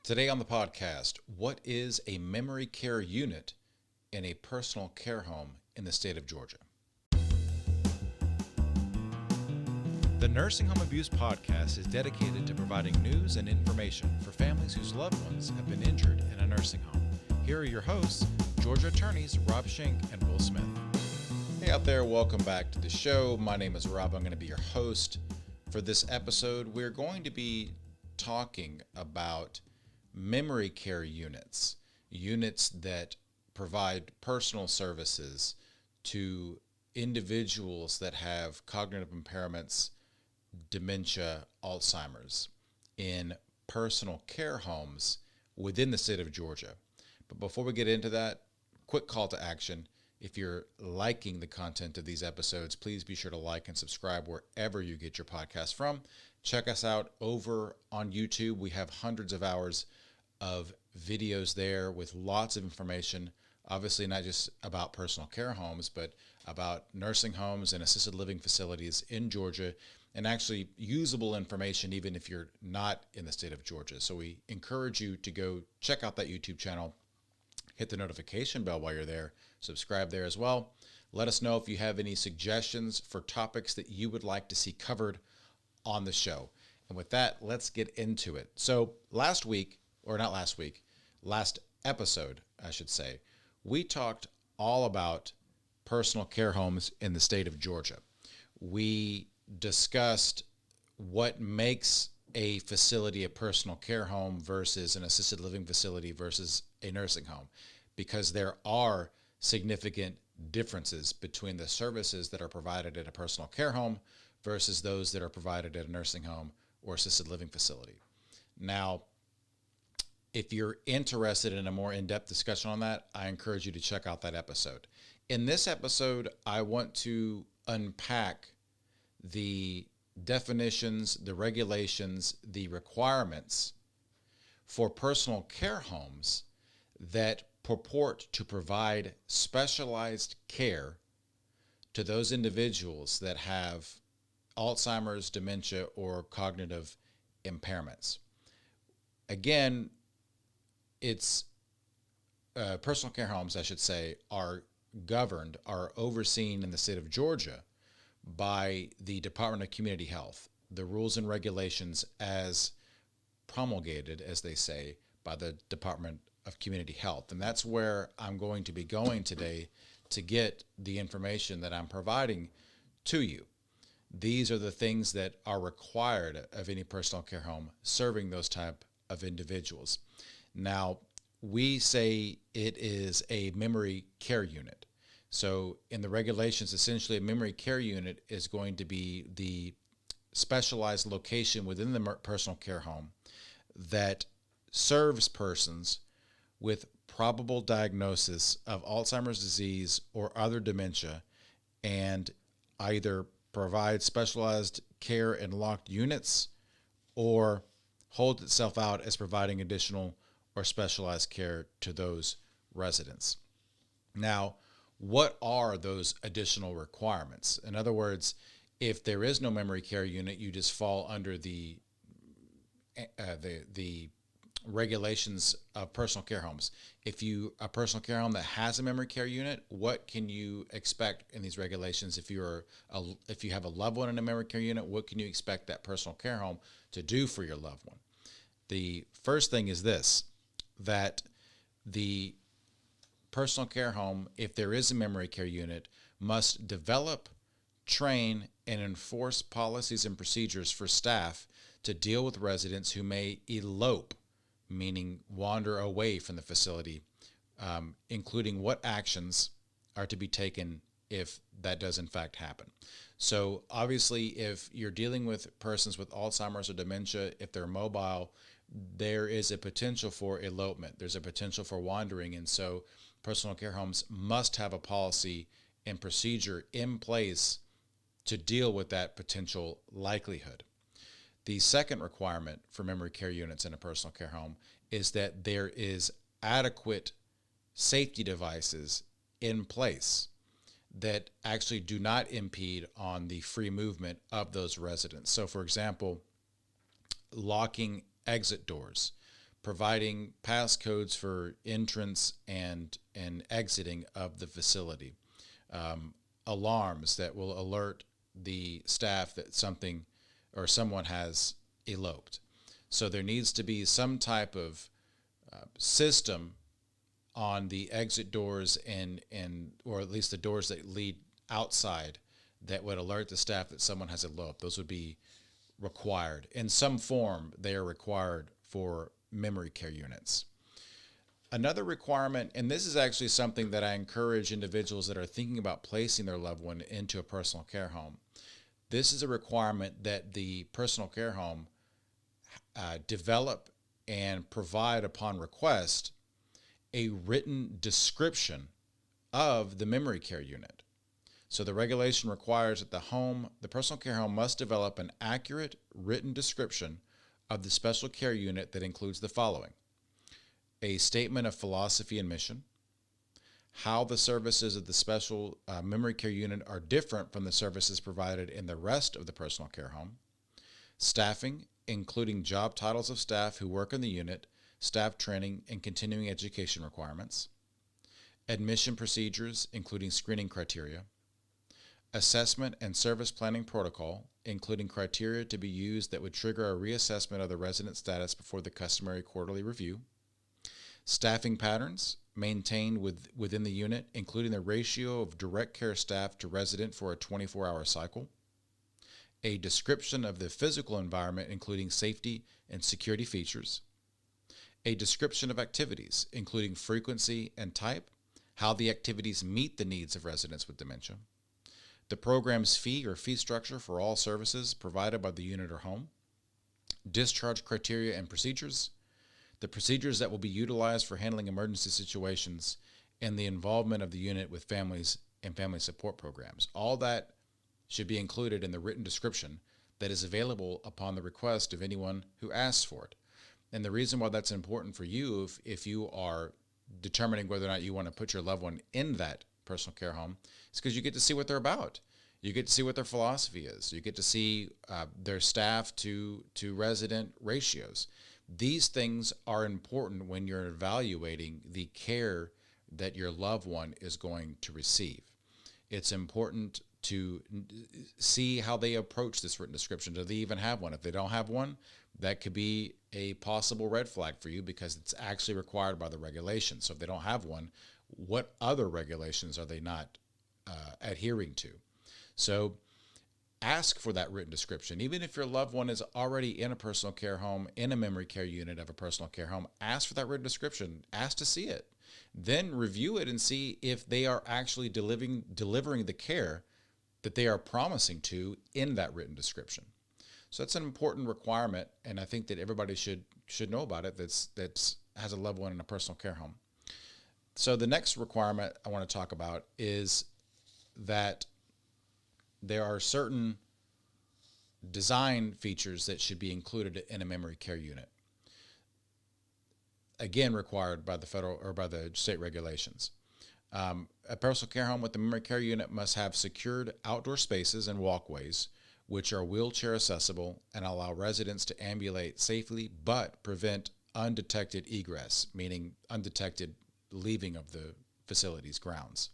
Today on the podcast, what is a memory care unit in a personal care home in the state of Georgia? The Nursing Home Abuse Podcast is dedicated to providing news and information for families whose loved ones have been injured in a nursing home. Here are your hosts, Georgia attorneys Rob Schenk and Will Smith. Hey out there, welcome back to the show. My name is Rob. I'm going to be your host. For this episode, we're going to be talking about memory care units, units that provide personal services to individuals that have cognitive impairments, dementia, Alzheimer's in personal care homes within the state of Georgia. But before we get into that, quick call to action. If you're liking the content of these episodes, please be sure to like and subscribe wherever you get your podcast from. Check us out over on YouTube. We have hundreds of hours of videos there with lots of information, obviously not just about personal care homes, but about nursing homes and assisted living facilities in Georgia, and actually usable information even if you're not in the state of Georgia. So we encourage you to go check out that YouTube channel, hit the notification bell while you're there, subscribe there as well. Let us know if you have any suggestions for topics that you would like to see covered on the show. And with that, let's get into it. So last episode, I should say, we talked all about personal care homes in the state of Georgia. We discussed what makes a facility a personal care home versus an assisted living facility versus a nursing home, because there are significant differences between the services that are provided at a personal care home versus those that are provided at a nursing home or assisted living facility. Now, if you're interested in a more in-depth discussion on that, I encourage you to check out that episode. In this episode, I want to unpack the definitions, the regulations, the requirements for personal care homes that purport to provide specialized care to those individuals that have Alzheimer's, dementia, or cognitive impairments. Again, it's personal care homes, I should say, are overseen in the state of Georgia by the Department of Community Health, the rules and regulations as promulgated, as they say, by the Department of Community Health. And that's where I'm going to be going today to get the information that I'm providing to you. These are the things that are required of any personal care home serving those type of individuals. Now, we say it is a memory care unit. So in the regulations, essentially a memory care unit is going to be the specialized location within the personal care home that serves persons with probable diagnosis of Alzheimer's disease or other dementia, and either provide specialized care in locked units or holds itself out as providing additional or specialized care to those residents. Now, what are those additional requirements? In other words, if there is no memory care unit, you just fall under the regulations of personal care homes. If a personal care home that has a memory care unit, what can you expect in these regulations? If you have a loved one in a memory care unit, what can you expect that personal care home to do for your loved one? The first thing is this, that the personal care home, if there is a memory care unit, must develop, train, and enforce policies and procedures for staff to deal with residents who may elope, meaning wander away from the facility, including what actions are to be taken if that does in fact happen. So obviously, if you're dealing with persons with Alzheimer's or dementia, if they're mobile, there is a potential for elopement. There's a potential for wandering. And so personal care homes must have a policy and procedure in place to deal with that potential likelihood. The second requirement for memory care units in a personal care home is that there is adequate safety devices in place that actually do not impede on the free movement of those residents. So, for example, locking exit doors, providing passcodes for entrance and exiting of the facility, alarms that will alert the staff that something or someone has eloped. So there needs to be some type of system on the exit doors and or at least the doors that lead outside that would alert the staff that someone has eloped. Those would be required. In some form, they are required for memory care units. Another requirement, and this is actually something that I encourage individuals that are thinking about placing their loved one into a personal care home. This is a requirement that the personal care home develop and provide upon request a written description of the memory care unit. So the regulation requires that the personal care home must develop an accurate written description of the special care unit that includes the following: a statement of philosophy and mission, how the services of the special memory care unit are different from the services provided in the rest of the personal care home, staffing, including job titles of staff who work in the unit, staff training and continuing education requirements, admission procedures, including screening criteria, assessment and service planning protocol, including criteria to be used that would trigger a reassessment of the resident status before the customary quarterly review, staffing patterns maintained within the unit, including the ratio of direct care staff to resident for a 24-hour cycle, a description of the physical environment, including safety and security features, a description of activities, including frequency and type, how the activities meet the needs of residents with dementia, the program's fee or fee structure for all services provided by the unit or home, discharge criteria and procedures, the procedures that will be utilized for handling emergency situations, and the involvement of the unit with families and family support programs. All that should be included in the written description that is available upon the request of anyone who asks for it. And the reason why that's important for you, if you are determining whether or not you want to put your loved one in that personal care home, is because you get to see what they're about. You get to see what their philosophy is. You get to see their staff to resident ratios. These things are important when you're evaluating the care that your loved one is going to receive. It's important to see how they approach this written description. Do they even have one? If they don't have one, that could be a possible red flag for you because it's actually required by the regulations. So if they don't have one, what other regulations are they not adhering to? So ask for that written description. Even if your loved one is already in a personal care home, in a memory care unit of a personal care home, ask for that written description. Ask to see it. Then review it and see if they are actually delivering the care that they are promising to in that written description. So that's an important requirement, and I think that everybody should know about it that's has a loved one in a personal care home. So the next requirement I want to talk about is that there are certain design features that should be included in a memory care unit. Again, required by the federal or by the state regulations. A personal care home with a memory care unit must have secured outdoor spaces and walkways which are wheelchair accessible and allow residents to ambulate safely but prevent undetected egress, meaning undetected leaving of the facility's grounds.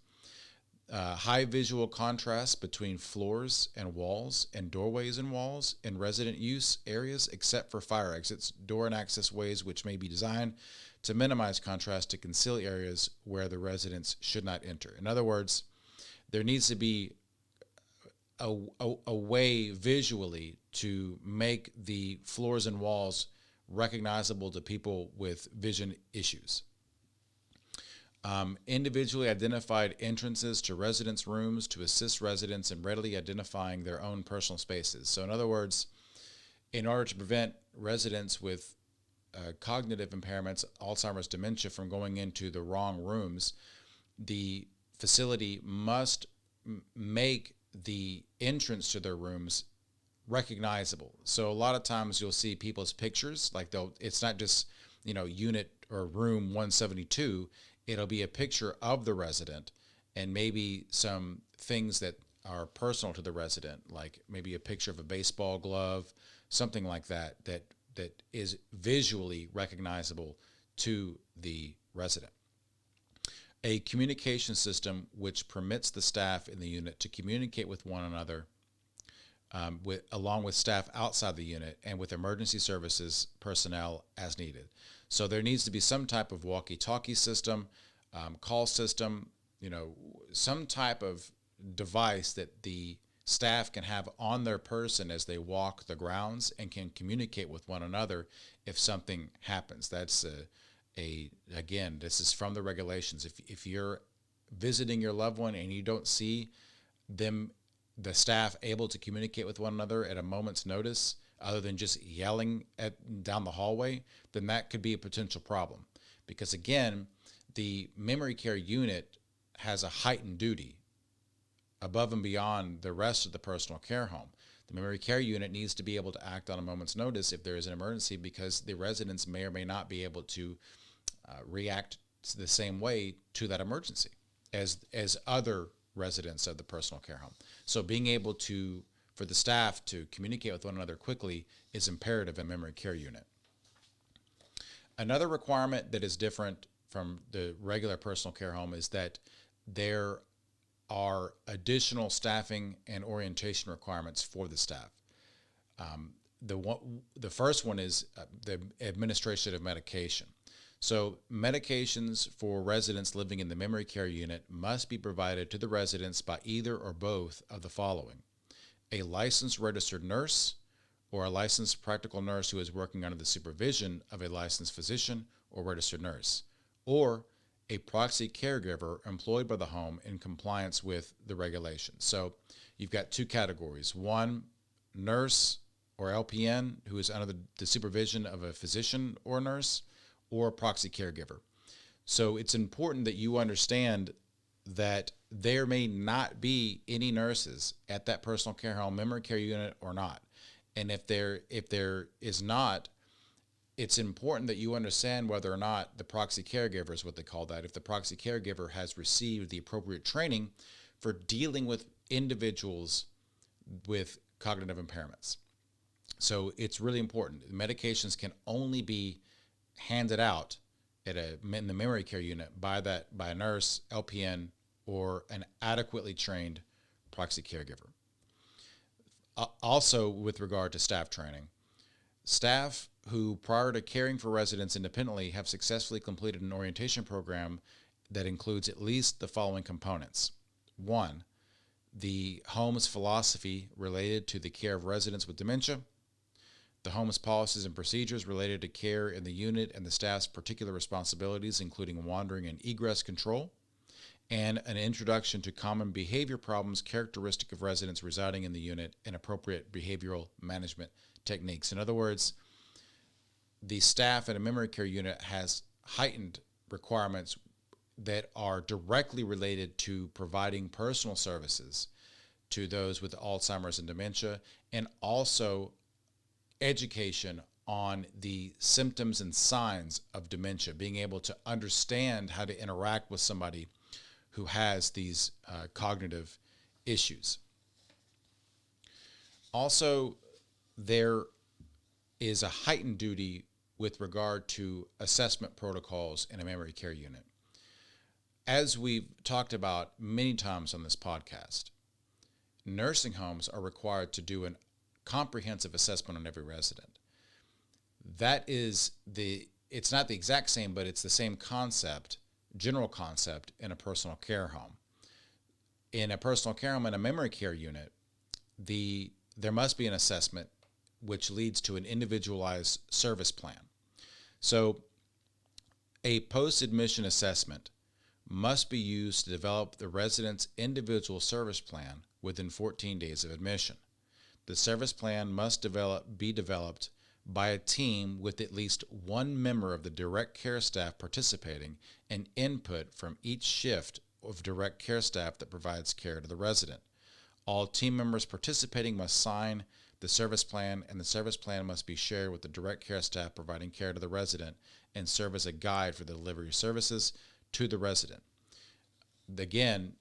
High visual contrast between floors and walls and doorways and walls in resident use areas except for fire exits, door and access ways which may be designed to minimize contrast to conceal areas where the residents should not enter. In other words, there needs to be a way visually to make the floors and walls recognizable to people with vision issues. Individually identified entrances to residents' rooms to assist residents in readily identifying their own personal spaces. So in other words, in order to prevent residents with cognitive impairments, Alzheimer's, dementia from going into the wrong rooms, the facility must make the entrance to their rooms recognizable. So a lot of times you'll see people's pictures, like it's not just, unit or room 172, it'll be a picture of the resident and maybe some things that are personal to the resident, like maybe a picture of a baseball glove, something like that that is visually recognizable to the resident. A communication system which permits the staff in the unit to communicate with one another, along with staff outside the unit and with emergency services personnel as needed. So there needs to be some type of walkie-talkie system, call system, some type of device that the staff can have on their person as they walk the grounds and can communicate with one another if something happens. That's again, this is from the regulations. If you're visiting your loved one and you don't see them, the staff, able to communicate with one another at a moment's notice, other than just yelling down the hallway, then that could be a potential problem. Because again, the memory care unit has a heightened duty above and beyond the rest of the personal care home. The memory care unit needs to be able to act on a moment's notice if there is an emergency, because the residents may or may not be able to react the same way to that emergency as other residents of the personal care home. So being able for the staff to communicate with one another quickly is imperative in memory care unit. Another requirement that is different from the regular personal care home is that there are additional staffing and orientation requirements for the staff. The first one is the administration of medication. So medications for residents living in the memory care unit must be provided to the residents by either or both of the following: a licensed registered nurse or a licensed practical nurse who is working under the supervision of a licensed physician or registered nurse, or a proxy caregiver employed by the home in compliance with the regulations. So you've got two categories: one, nurse or LPN who is under the supervision of a physician or nurse, or a proxy caregiver. So it's important that you understand that there may not be any nurses at that personal care home, memory care unit, or not. And if there is not, it's important that you understand whether or not the proxy caregiver, is what they call that, if the proxy caregiver has received the appropriate training for dealing with individuals with cognitive impairments. So it's really important. Medications can only be handed out in the memory care unit by a nurse, LPN, or an adequately trained proxy caregiver. Also, with regard to staff training, staff who prior to caring for residents independently have successfully completed an orientation program that includes at least the following components. One, the home's philosophy related to the care of residents with dementia, the home's policies and procedures related to care in the unit and the staff's particular responsibilities, including wandering and egress control, and an introduction to common behavior problems characteristic of residents residing in the unit and appropriate behavioral management techniques. In other words, the staff at a memory care unit has heightened requirements that are directly related to providing personal services to those with Alzheimer's and dementia, and also education on the symptoms and signs of dementia, being able to understand how to interact with somebody who has these cognitive issues. Also, there is a heightened duty with regard to assessment protocols in a memory care unit. As we've talked about many times on this podcast, nursing homes are required to do a comprehensive assessment on every resident. That is it's not the exact same, but it's the same concept, general concept, in a personal care home. In a personal care home and a memory care unit, there must be an assessment which leads to an individualized service plan. So a post-admission assessment must be used to develop the resident's individual service plan within 14 days of admission. The service plan must be developed by a team with at least one member of the direct care staff participating and input from each shift of direct care staff that provides care to the resident. All team members participating must sign the service plan, and the service plan must be shared with the direct care staff providing care to the resident and serve as a guide for the delivery of services to the resident. Again,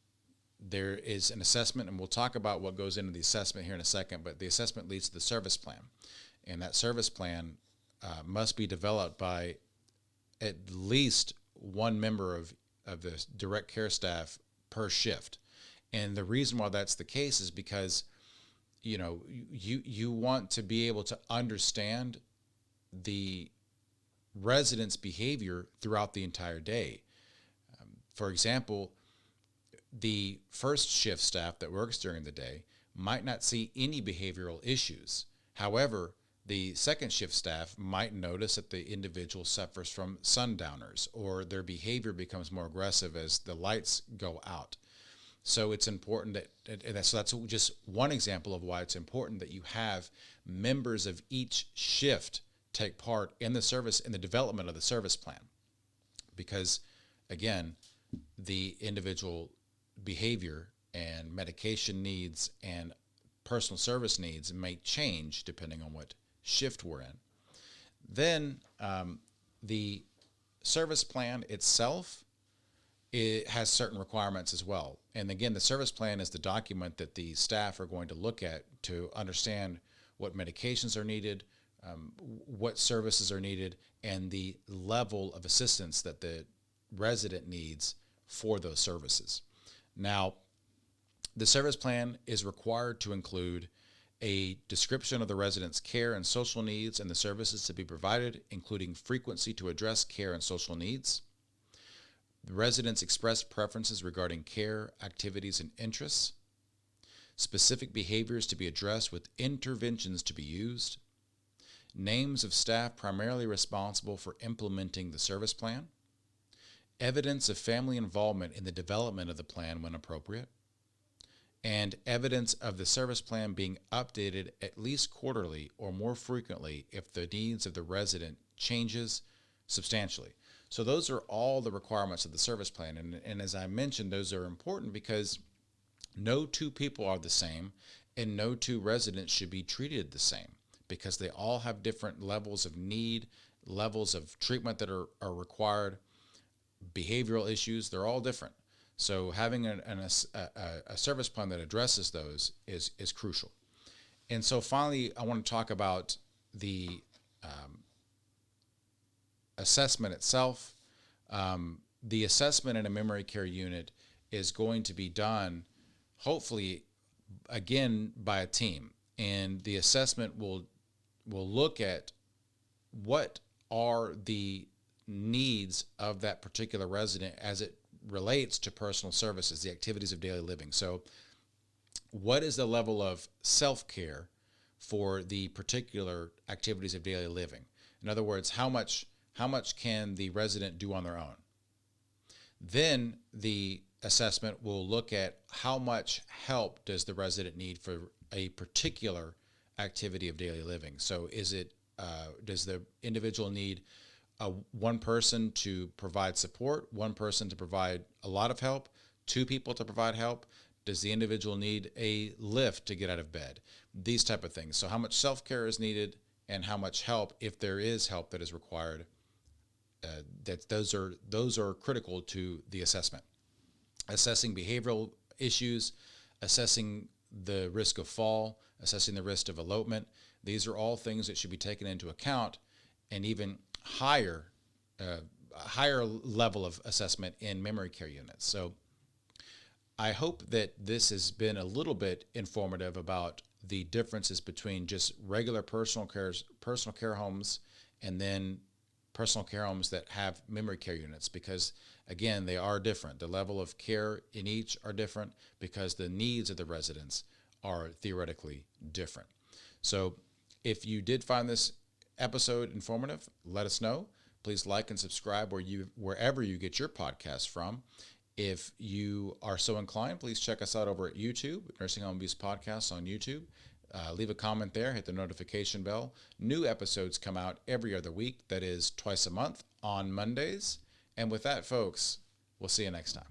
there is an assessment, and we'll talk about what goes into the assessment here in a second, but the assessment leads to the service plan. And that service plan must be developed by at least one member of the direct care staff per shift. And the reason why that's the case is because, you want to be able to understand the resident's behavior throughout the entire day. For example, the first shift staff that works during the day might not see any behavioral issues. However, the second shift staff might notice that the individual suffers from sundowners, or their behavior becomes more aggressive as the lights go out. So it's important so that's just one example of why it's important that you have members of each shift take part in the development of the service plan. Because again, the individual behavior and medication needs and personal service needs may change depending on what shift we're in. Then the service plan itself, it has certain requirements as well. And again, the service plan is the document that the staff are going to look at to understand what medications are needed, what services are needed, and the level of assistance that the resident needs for those services. Now, the service plan is required to include a description of the resident's care and social needs and the services to be provided, including frequency to address care and social needs. The residents express preferences regarding care, activities, and interests. Specific behaviors to be addressed with interventions to be used. Names of staff primarily responsible for implementing the service plan. Evidence of family involvement in the development of the plan when appropriate. And evidence of the service plan being updated at least quarterly or more frequently if the needs of the resident changes substantially. So those are all the requirements of the service plan. And as I mentioned, those are important because no two people are the same and no two residents should be treated the same because they all have different levels of need, levels of treatment that are required, behavioral issues, they're all different. So having a service plan that addresses those is crucial. And so finally, I want to talk about the assessment itself. The assessment in a memory care unit is going to be done, hopefully, again, by a team. And the assessment will look at what are the needs of that particular resident as it relates to personal services, the activities of daily living. So what is the level of self-care for the particular activities of daily living? In other words, how much can the resident do on their own? Then the assessment will look at how much help does the resident need for a particular activity of daily living. So does the individual need one person to provide support, one person to provide a lot of help, two people to provide help? Does the individual need a lift to get out of bed? These type of things. So how much self-care is needed and how much help, if there is help that is required, those are critical to the assessment. Assessing behavioral issues, assessing the risk of fall, assessing the risk of elopement. These are all things that should be taken into account, and even higher level of assessment in memory care units. So I hope that this has been a little bit informative about the differences between just regular personal care homes and then personal care homes that have memory care units, because again, they are different. The level of care in each are different because the needs of the residents are theoretically different. So if you did find this episode informative, let us know. Please like and subscribe wherever you get your podcasts from. If you are so inclined, please check us out over at YouTube, Nursing Home Abuse Podcasts on YouTube. Leave a comment there, hit the notification bell. New episodes come out every other week, that is twice a month on Mondays. And with that, folks, we'll see you next time.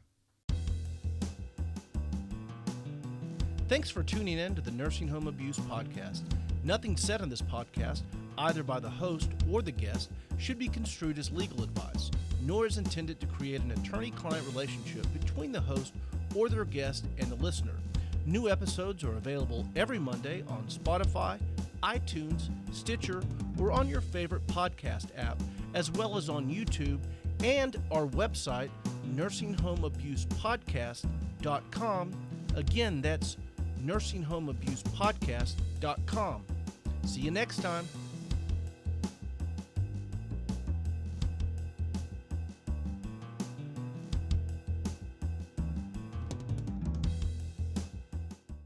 Thanks for tuning in to the Nursing Home Abuse Podcast. Nothing said on this podcast, either by the host or the guest, should be construed as legal advice, nor is intended to create an attorney-client relationship between the host or their guest and the listener. New episodes are available every Monday on Spotify, iTunes, Stitcher, or on your favorite podcast app, as well as on YouTube and our website, nursinghomeabusepodcast.com. Again, that's nursinghomeabusepodcast.com. See you next time.